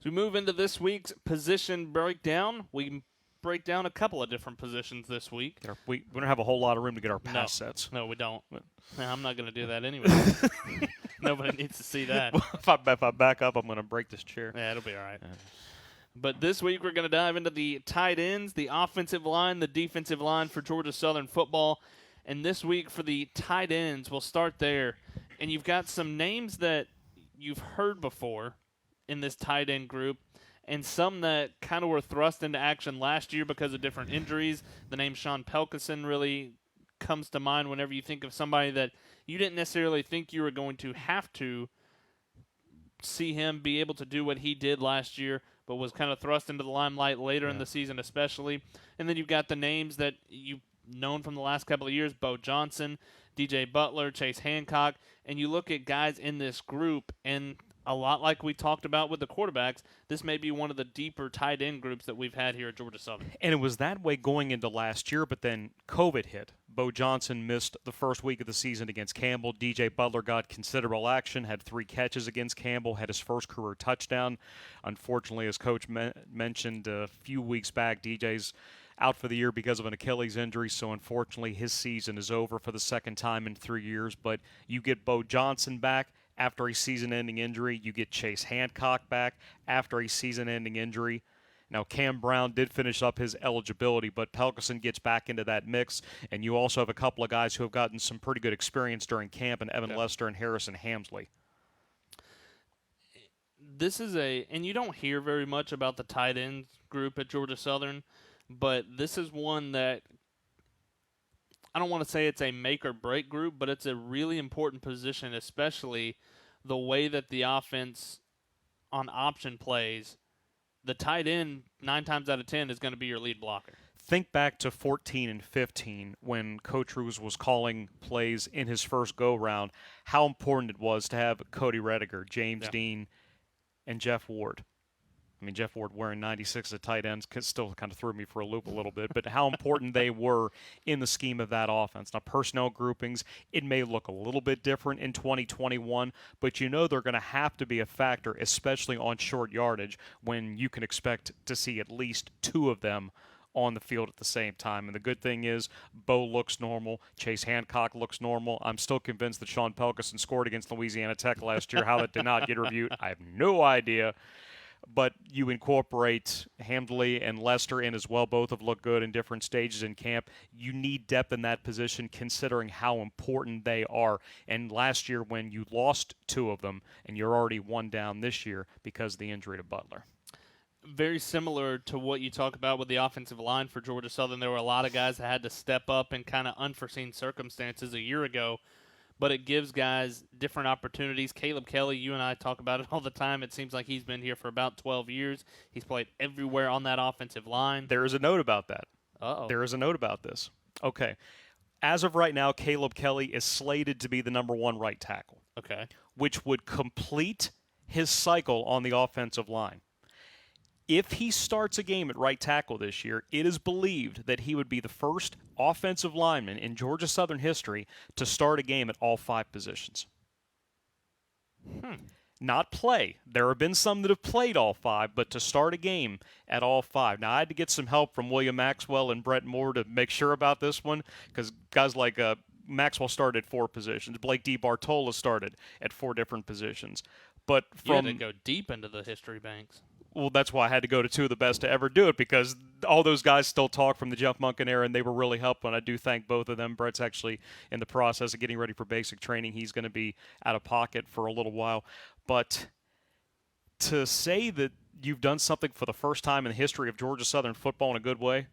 we move into this week's position breakdown, we break down a couple of different positions this week. We don't have a whole lot of room to get our pass sets. No, we don't. No, I'm not going to do that anyway. Nobody needs to see that. If I back up, I'm going to break this chair. Yeah, it'll be all right. But this week we're going to dive into the tight ends, the offensive line, the defensive line for Georgia Southern football. And this week for the tight ends, we'll start there. And you've got some names that you've heard before in this tight end group, and some that kind of were thrust into action last year because of different injuries. The name Sean Pelkison really comes to mind whenever you think of somebody that you didn't necessarily think you were going to have to see him be able to do what he did last year, but was kind of thrust into the limelight later in the season especially. And then you've got the names that you've known from the last couple of years, Bo Johnson, DJ Butler, Chase Hancock, and you look at guys in this group, and a lot like we talked about with the quarterbacks, this may be one of the deeper tight end groups that we've had here at Georgia Southern. And it was that way going into last year, but then COVID hit. Bo Johnson missed the first week of the season against Campbell. DJ Butler got considerable action, had 3 catches against Campbell, had his first career touchdown. Unfortunately, as Coach mentioned a few weeks back, DJ's out for the year because of an Achilles injury, so unfortunately his season is over for the second time in 3 years. But you get Bo Johnson back after a season-ending injury. You get Chase Hancock back after a season-ending injury. Now, Cam Brown did finish up his eligibility, but Pelkison gets back into that mix, and you also have a couple of guys who have gotten some pretty good experience during camp, and Evan Lester and Harrison Hamsley. This is and you don't hear very much about the tight end group at Georgia Southern, but this is one that I don't want to say it's a make or break group, but it's a really important position, especially the way that the offense on option plays. The tight end, 9 times out of 10, is going to be your lead blocker. Think back to 14 and 15 when Coach Ruse was calling plays in his first go-round, how important it was to have Cody Rediger, James Dean, and Jeff Ward. I mean, Jeff Ward wearing 96 at tight ends still kind of threw me for a loop a little bit, but how important they were in the scheme of that offense. Now, personnel groupings, it may look a little bit different in 2021, but you know they're going to have to be a factor, especially on short yardage, when you can expect to see at least 2 of them on the field at the same time. And the good thing is Bo looks normal. Chase Hancock looks normal. I'm still convinced that Sean Pelkison scored against Louisiana Tech last year. How that did not get reviewed, I have no idea. But you incorporate Hamsley and Lester in as well. Both have looked good in different stages in camp. You need depth in that position considering how important they are. And last year when you lost 2 of them, and you're already 1 down this year because of the injury to Butler. Very similar to what you talk about with the offensive line for Georgia Southern. There were a lot of guys that had to step up in kind of unforeseen circumstances a year ago, but it gives guys different opportunities. Caleb Kelly, you and I talk about it all the time. It seems like he's been here for about 12 years. He's played everywhere on that offensive line. There is a note about that. Uh-oh. There is a note about this. Okay. As of right now, Caleb Kelly is slated to be the number 1 right tackle. Okay. Which would complete his cycle on the offensive line. If he starts a game at right tackle this year, it is believed that he would be the first offensive lineman in Georgia Southern history to start a game at all 5 positions. Not play. There have been some that have played all 5, but to start a game at all 5. Now, I had to get some help from William Maxwell and Brett Moore to make sure about this one, because guys like Maxwell started at 4 positions. Blake D. Bartola started at 4 different positions. But you had to go deep into the history banks. Well, that's why I had to go to 2 of the best to ever do it, because all those guys still talk from the Jeff Munkin era, and they were really helpful, and I do thank both of them. Brett's actually in the process of getting ready for basic training. He's going to be out of pocket for a little while. But to say that you've done something for the first time in the history of Georgia Southern football in a good way,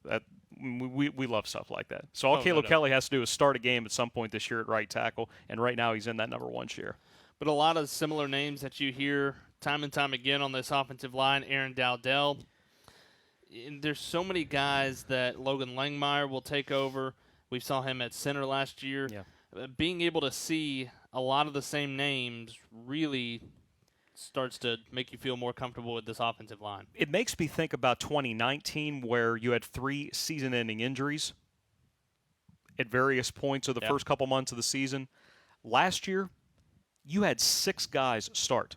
that we love stuff like that. So all Caleb Kelly has to do is start a game at some point this year at right tackle, and right now he's in that number 1 share. But a lot of similar names that you hear time and time again on this offensive line. Aaron Dowdell. And there's so many guys that Logan Langmeyer will take over. We saw him at center last year. Yeah. Being able to see a lot of the same names really starts to make you feel more comfortable with this offensive line. It makes me think about 2019 where you had 3 season-ending injuries at various points of the first couple months of the season. Last year, you had 6 guys start.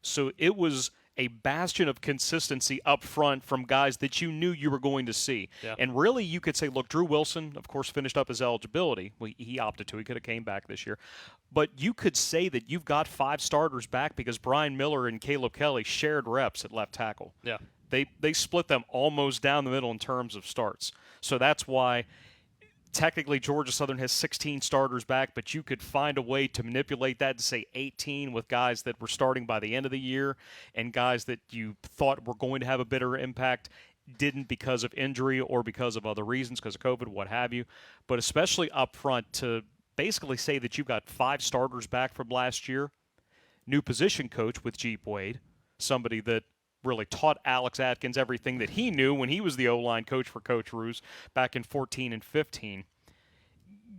So it was a bastion of consistency up front from guys that you knew you were going to see. Yeah. And really, you could say, look, Drew Wilson, of course, finished up his eligibility. Well, he opted to. He could have came back this year. But you could say that you've got 5 starters back because Brian Miller and Caleb Kelly shared reps at left tackle. Yeah. They split them almost down the middle in terms of starts. So that's why technically Georgia Southern has 16 starters back, but you could find a way to manipulate that to say 18 with guys that were starting by the end of the year and guys that you thought were going to have a bigger impact didn't because of injury or because of other reasons, because of COVID, what have you. But especially up front to basically say that you've got 5 starters back from last year, new position coach with Jeep Wade, somebody that really taught Alex Atkins everything that he knew when he was the O-line coach for Coach Ruse back in 14 and 15.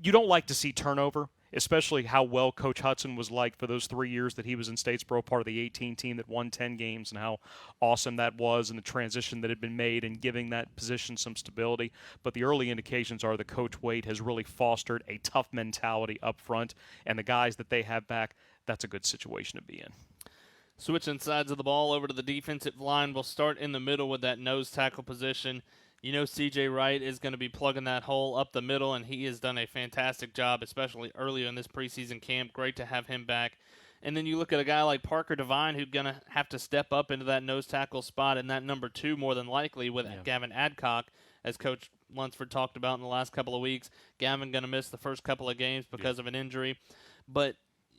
You don't like to see turnover, especially how well Coach Hudson was liked for those 3 years that he was in Statesboro, part of the 18 team that won 10 games, and how awesome that was and the transition that had been made and giving that position some stability. But the early indications are that Coach Wade has really fostered a tough mentality up front, and the guys that they have back, that's a good situation to be in. Switching sides of the ball over to the defensive line, we'll start in the middle with that nose tackle position. You know C.J. Wright is going to be plugging that hole up the middle, and he has done a fantastic job, especially earlier in this preseason camp. Great to have him back. And then you look at a guy like Parker Devine, who's going to have to step up into that nose tackle spot in that number 2 more than likely with Gavin Adcock, as Coach Lunsford talked about in the last couple of weeks. Gavin going to miss the first couple of games because of an injury. But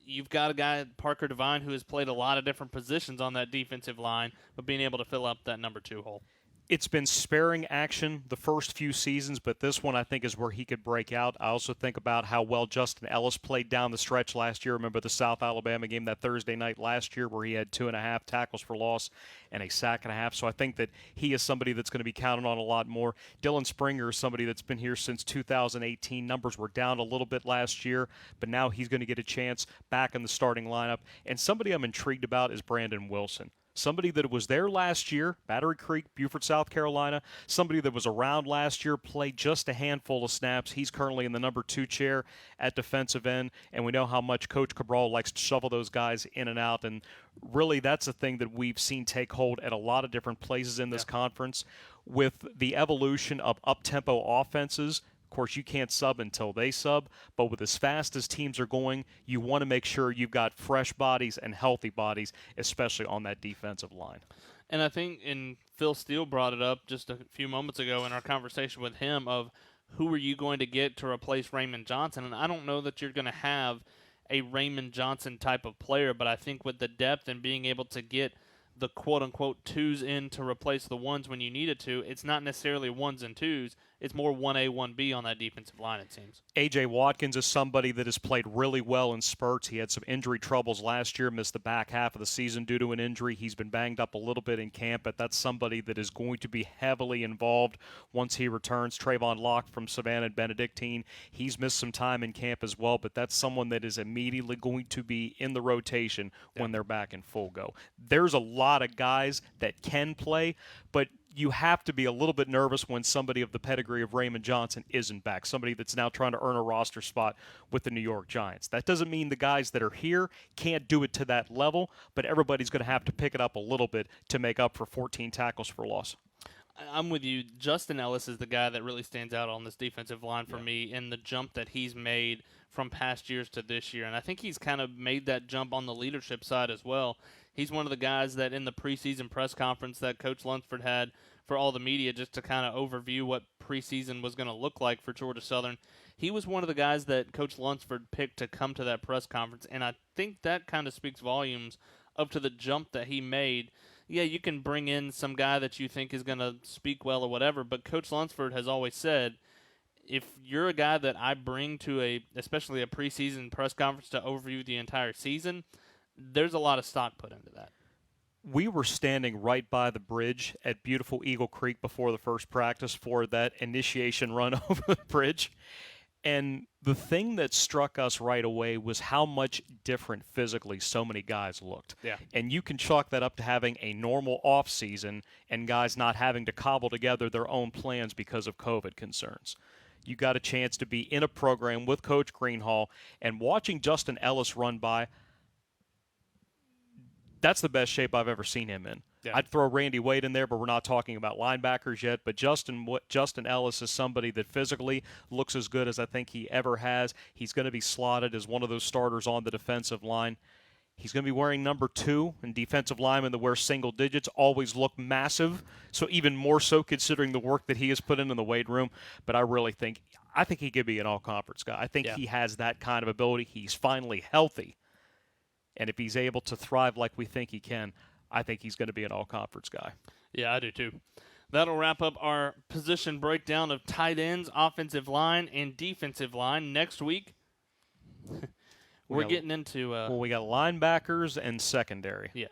you've got a guy, Parker Devine, who has played a lot of different positions on that defensive line, but being able to fill up that number 2 hole. It's been sparing action the first few seasons, but this one I think is where he could break out. I also think about how well Justin Ellis played down the stretch last year. Remember the South Alabama game that Thursday night last year where he had 2.5 tackles for loss and a sack and a half. So I think that he is somebody that's going to be counted on a lot more. Dylan Springer is somebody that's been here since 2018. Numbers were down a little bit last year, but now he's going to get a chance back in the starting lineup. And somebody I'm intrigued about is Brandon Wilson. Somebody that was there last year, Battery Creek, Beaufort, South Carolina. Somebody that was around last year, played just a handful of snaps. He's currently in the number 2 chair at defensive end, and we know how much Coach Cabral likes to shovel those guys in and out. And really, that's a thing that we've seen take hold at a lot of different places in this conference. With the evolution of up-tempo offenses, of course, you can't sub until they sub, but with as fast as teams are going, you want to make sure you've got fresh bodies and healthy bodies, especially on that defensive line. And I think, and Phil Steele brought it up just a few moments ago in our conversation with him of who are you going to get to replace Raymond Johnson, and I don't know that you're going to have a Raymond Johnson type of player, but I think with the depth and being able to get the quote-unquote 2s in to replace the 1s when you need it to, it's not necessarily 1s and 2s. It's more 1A, 1B on that defensive line, it seems. A.J. Watkins is somebody that has played really well in spurts. He had some injury troubles last year, missed the back half of the season due to an injury. He's been banged up a little bit in camp, but that's somebody that is going to be heavily involved once he returns. Trayvon Locke from Savannah and Benedictine, he's missed some time in camp as well, but that's someone that is immediately going to be in the rotation when they're back in full go. There's a lot of guys that can play, but you have to be a little bit nervous when somebody of the pedigree of Raymond Johnson isn't back, somebody that's now trying to earn a roster spot with the New York Giants. That doesn't mean the guys that are here can't do it to that level, but everybody's going to have to pick it up a little bit to make up for 14 tackles for loss. I'm with you. Justin Ellis is the guy that really stands out on this defensive line for me in the jump that he's made from past years to this year. And I think he's kind of made that jump on the leadership side as well. He's one of the guys that in the preseason press conference that Coach Lunsford had for all the media just to kind of overview what preseason was going to look like for Georgia Southern, he was one of the guys that Coach Lunsford picked to come to that press conference. And I think that kind of speaks volumes up to the jump that he made. Yeah, you can bring in some guy that you think is going to speak well or whatever, but Coach Lunsford has always said, if you're a guy that I bring to especially a preseason press conference to overview the entire season, there's a lot of stock put into that. We were standing right by the bridge at beautiful Eagle Creek before the first practice for that initiation run over the bridge. And the thing that struck us right away was how much different physically so many guys looked. Yeah. And you can chalk that up to having a normal off season and guys not having to cobble together their own plans because of COVID concerns. You got a chance to be in a program with Coach Greenhall and watching Justin Ellis run by. that's the best shape I've ever seen him in. Yeah. I'd throw Randy Wade in there, but we're not talking about linebackers yet. But Justin Ellis is somebody that physically looks as good as I think he ever has. He's going to be slotted as one of those starters on the defensive line. He's going to be wearing number 2, and defensive linemen that wear single digits always look massive, so even more so considering the work that he has put in the weight room. But I think he could be an all-conference guy. I think he has that kind of ability. He's finally healthy. And if he's able to thrive like we think he can, I think he's going to be an all-conference guy. Yeah, I do too. That'll wrap up our position breakdown of tight ends, offensive line, and defensive line. Next week, we're getting into we got linebackers and secondary. Yes.